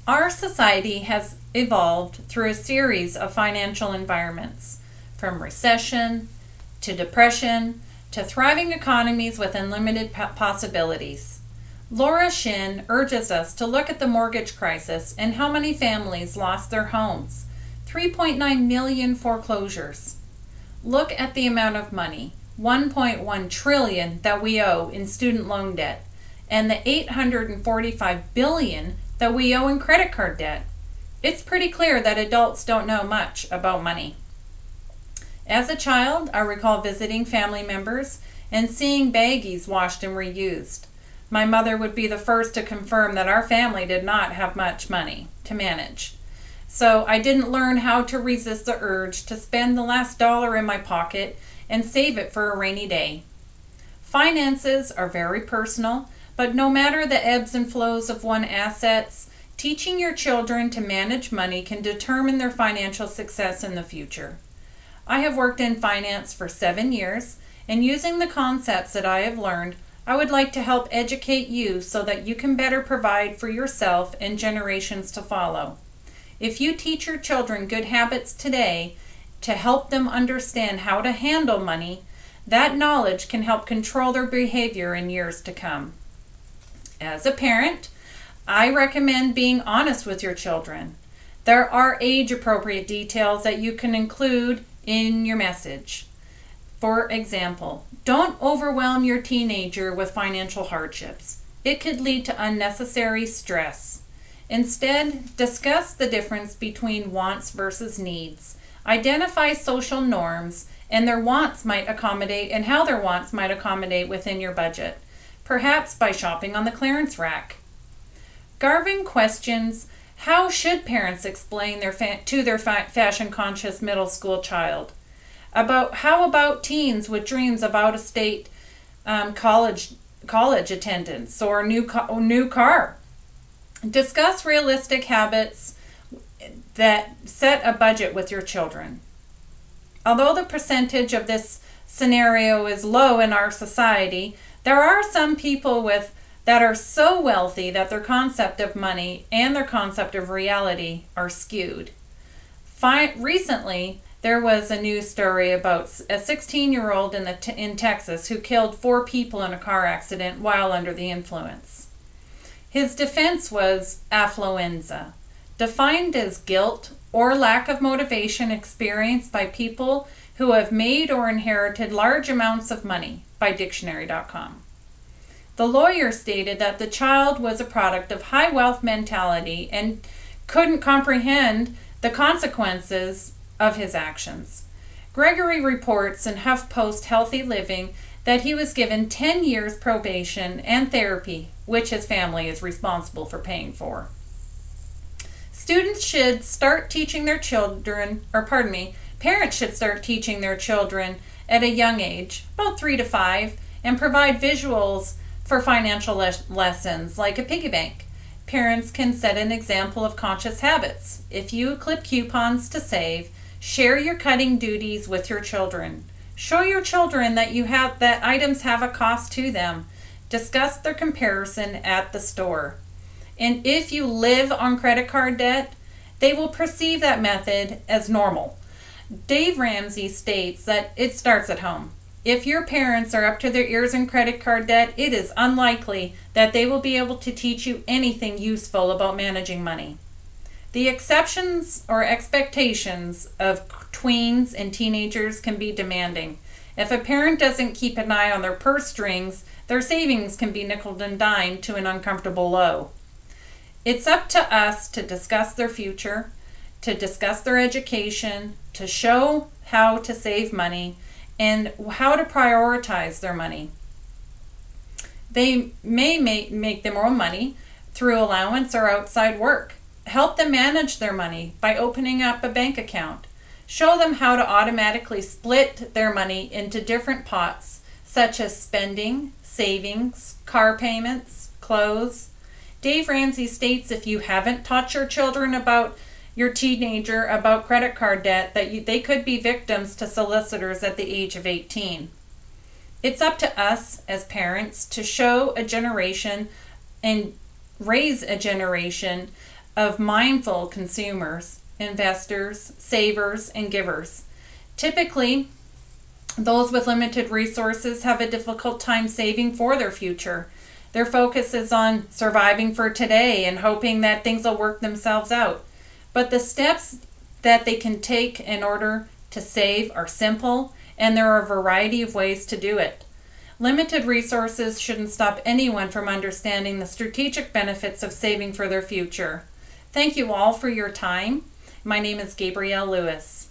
Our society has evolved through a series of financial environments, from recession to depression to thriving economies with unlimited possibilities. Laura Shin urges us to look at the mortgage crisis and how many families lost their homes. 3.9 million foreclosures. Look at the amount of money, 1.1 trillion that we owe in student loan debt, and the 845 billion that we owe in credit card debt. It's pretty clear that adults don't know much about money. As a child, I recall visiting family members and seeing baggies washed and reused. My mother would be the first to confirm that our family did not have much money to manage. So I didn't learn how to resist the urge to spend the last dollar in my pocket and save it for a rainy day. Finances are very personal, but no matter the ebbs and flows of one's assets, teaching your children to manage money can determine their financial success in the future. I have worked in finance for 7 years, and using the concepts that I have learned, I would like to help educate you so that you can better provide for yourself and generations to follow. If you teach your children good habits today to help them understand how to handle money, that knowledge can help control their behavior in years to come. As a parent, I recommend being honest with your children. There are age-appropriate details that you can include in your message. For example, don't overwhelm your teenager with financial hardships. It could lead to unnecessary stress. Instead, discuss the difference between wants versus needs. Identify social norms and their wants might accommodate and how their wants might accommodate within your budget, perhaps by shopping on the clearance rack. Garvin questions, how should parents explain to their fashion-conscious middle school child? How about teens with dreams of out-of-state college attendance or a new car? Discuss realistic habits that set a budget with your children. Although the percentage of this scenario is low in our society, there are some people that are so wealthy that their concept of money and their concept of reality are skewed. Recently, there was a news story about a 16-year-old in Texas who killed 4 people in a car accident while under the influence. His defense was affluenza, defined as guilt or lack of motivation experienced by people who have made or inherited large amounts of money, by dictionary.com. The lawyer stated that the child was a product of high wealth mentality and couldn't comprehend the consequences of his actions. Gregory reports in HuffPost Healthy Living that he was given 10 years probation and therapy, which his family is responsible for paying for. Parents should start teaching their children at a young age, about 3 to 5, and provide visuals for financial lessons like a piggy bank. Parents can set an example of conscious habits. If you clip coupons to save, share your cutting duties with your children. Show your children that items have a cost to them. Discuss their comparison at the store. And if you live on credit card debt, they will perceive that method as normal. Dave Ramsey states that it starts at home. If your parents are up to their ears in credit card debt, it is unlikely that they will be able to teach you anything useful about managing money. The exceptions or expectations of tweens and teenagers can be demanding. If a parent doesn't keep an eye on their purse strings, their savings can be nickeled and dimed to an uncomfortable low. It's up to us to discuss their future, to discuss their education, to show how to save money, and how to prioritize their money. They may make their own money through allowance or outside work. Help them manage their money by opening up a bank account. Show them how to automatically split their money into different pots, such as spending, savings, car payments, clothes. Dave Ramsey states if you haven't taught your teenager about credit card debt, that they could be victims to solicitors at the age of 18. It's up to us as parents to show a generation and raise a generation of mindful consumers, investors, savers, and givers. Typically, those with limited resources have a difficult time saving for their future. Their focus is on surviving for today and hoping that things will work themselves out. But the steps that they can take in order to save are simple, and there are a variety of ways to do it. Limited resources shouldn't stop anyone from understanding the strategic benefits of saving for their future. Thank you all for your time. My name is Gabrielle Lewis.